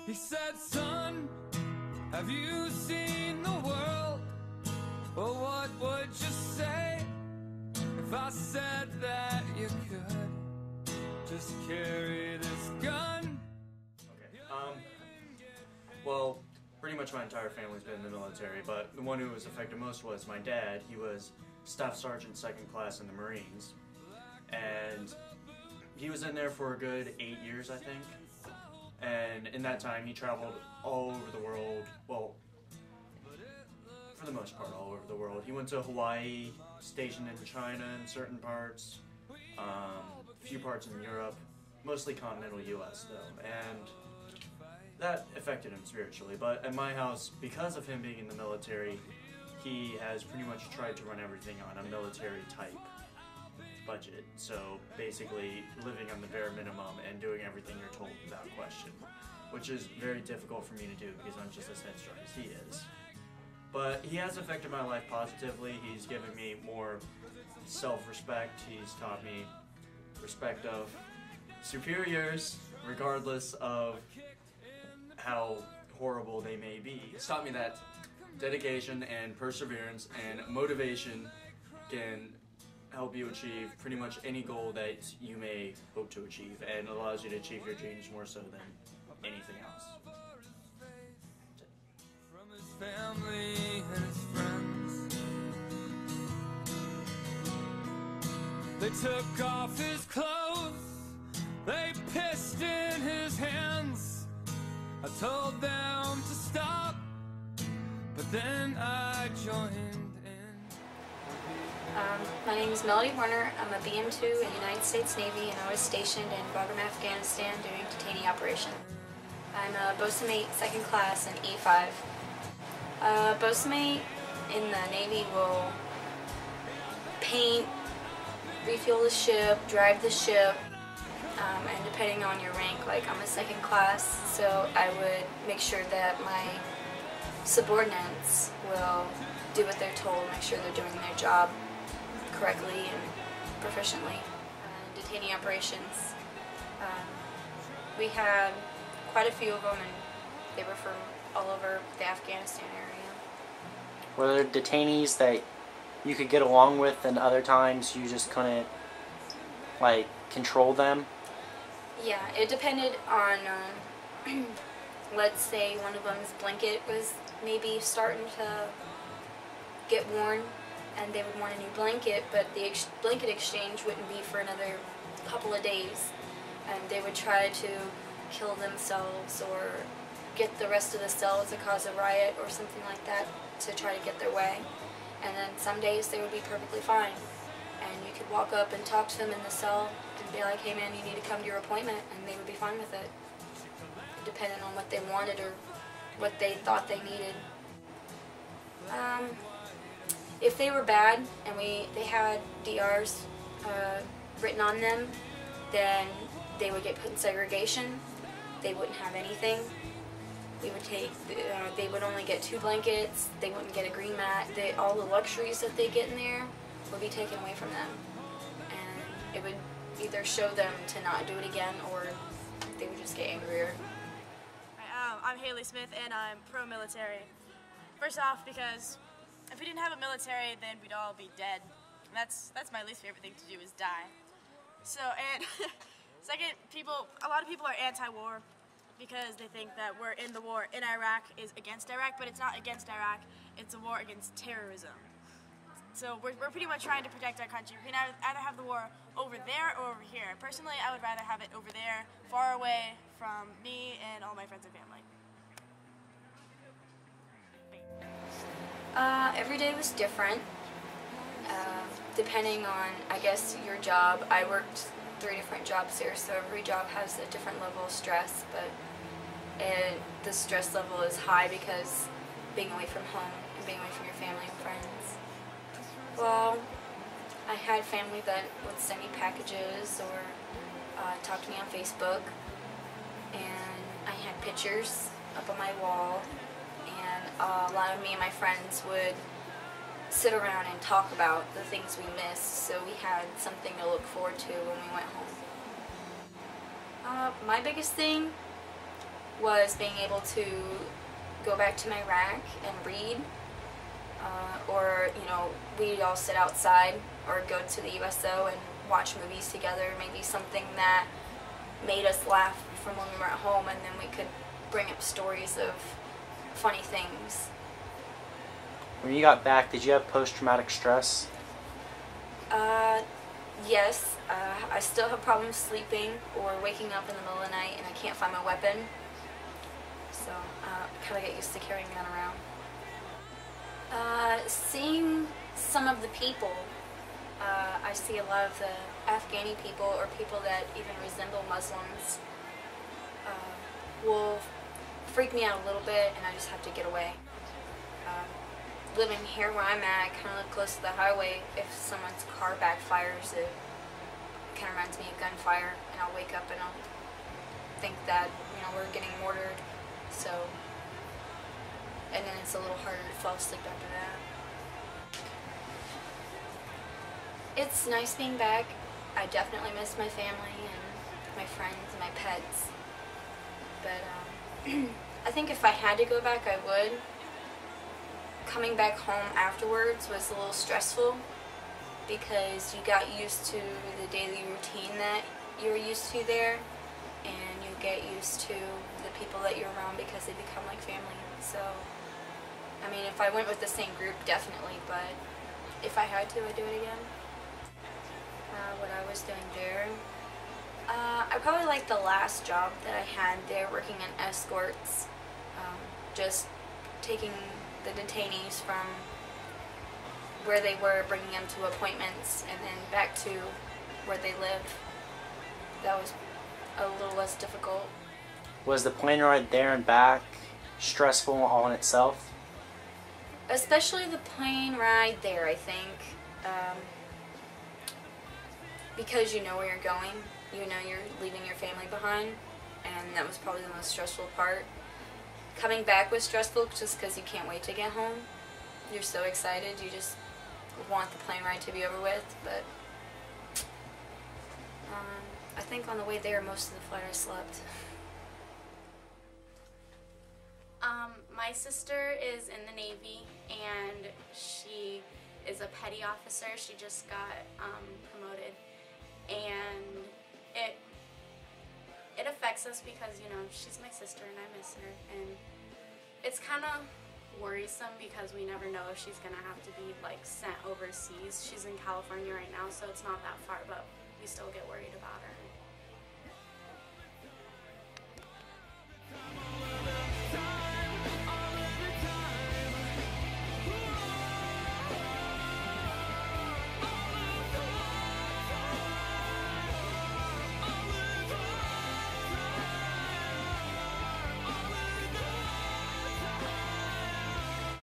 He said, son, have you seen the world? Well, what would you say if I said that you could just carry this gun? Okay, well, pretty much my entire family's been in the military, but the one who was affected most was my dad. He was Staff Sergeant 2nd Class in the Marines, and he was in there for a good 8 years, I think. And in that time, he traveled all over the world. Well, for the most part, all over the world. He went to Hawaii, stationed in China in certain parts, a few parts in Europe, mostly continental U.S. though, and that affected him spiritually. But at my house, because of him being in the military, he has pretty much tried to run everything on a military type budget. So basically living on the bare minimum and doing everything you're told without question, which is very difficult for me to do because I'm just as headstrong as he is. But he has affected my life positively. He's given me more self-respect. He's taught me respect of superiors, regardless of how horrible they may be. It's taught me that dedication and perseverance and motivation can help you achieve pretty much any goal that you may hope to achieve, and allows you to achieve your dreams more so than anything else. From his family and his friends, they took off his clothes, they pissed in his hands. I told them to stop, but then I joined in. My name is Melody Warner. I'm a BM2 in the United States Navy, and I was stationed in Bagram, Afghanistan doing detainee operation. I'm a bosun mate 2nd Class in E5. Bosun mate in the Navy will paint, refuel the ship, drive the ship, and depending on your rank, like I'm a 2nd Class, so I would make sure that my subordinates will do what they're told, make sure they're doing their job correctly and proficiently. Detainee operations. We had quite a few of them, and they were from all over the Afghanistan area. Were there detainees that you could get along with and other times you just couldn't, like, control them? Yeah, it depended on, let's say one of them's blanket was maybe starting to get worn, and they would want a new blanket, but the blanket exchange wouldn't be for another couple of days, and they would try to kill themselves or get the rest of the cell to cause a riot or something like that to try to get their way. And then some days they would be perfectly fine, and you could walk up and talk to them in the cell and be like, hey man, you need to come to your appointment, and they would be fine with it, depending on what they wanted or what they thought they needed. If they were bad and they had DRs written on them, then they would get put in segregation. They wouldn't have anything. We would they would only get 2 blankets. They wouldn't get a green mat. All the luxuries that they get in there would be taken away from them, and it would either show them to not do it again, or they would just get angrier. I'm Haley Smith, and I'm pro-military. First off, because if we didn't have a military, then we'd all be dead. And that's my least favorite thing to do, is die. So, and second, a lot of people are anti-war because they think that we're in the war in Iraq is against Iraq, but it's not against Iraq, it's a war against terrorism. So we're pretty much trying to protect our country. We can either have the war over there or over here. Personally, I would rather have it over there, far away from me and all my friends and family. Every day was different, depending on, I guess, your job. I worked 3 different jobs here, so every job has a different level of stress, but the stress level is high because being away from home and being away from your family and friends. Well, I had family that would send me packages or talk to me on Facebook, and I had pictures up on my wall, and a lot of me and my friends would sit around and talk about the things we missed, so we had something to look forward to when we went home. My biggest thing was being able to go back to my rack and read, or, you know, we'd all sit outside or go to the USO and watch movies together, maybe something that made us laugh from when we were at home, and then we could bring up stories of funny things. When you got back, did you have post-traumatic stress? Yes. I still have problems sleeping or waking up in the middle of the night and I can't find my weapon. So I kind of get used to carrying that around. Seeing some of the people, I see a lot of the Afghani people or people that even resemble Muslims will freak me out a little bit, and I just have to get away. Living here where I'm at, I kind of live close to the highway. If someone's car backfires, it kind of reminds me of gunfire, and I'll wake up and I'll think that, you know, we're getting mortared. So, and then it's a little harder to fall asleep after that. It's nice being back. I definitely miss my family and my friends and my pets. But I think if I had to go back, I would. Coming back home afterwards was a little stressful because you got used to the daily routine that you were used to there, and you get used to the people that you're around because they become like family. So, I mean, if I went with the same group, definitely, but if I had to, I'd do it again. What I was doing there, I probably liked the last job that I had there, working in escorts, just taking the detainees from where they were, bringing them to appointments, and then back to where they live. That was a little less difficult. Was the plane ride there and back stressful all in itself? Especially the plane ride there, I think. Because you know where you're going, you know you're leaving your family behind, and that was probably the most stressful part. Coming back was stressful just because you can't wait to get home. You're so excited, you just want the plane ride to be over with, but I think on the way there, most of the flight I slept. My sister is in the Navy, and she is a petty officer. She just got promoted, and it affects us because, you know, she's my sister and I miss her, and it's kind of worrisome because we never know if she's gonna have to be like sent overseas. She's in California right now, so it's not that far, but we still get worried about her.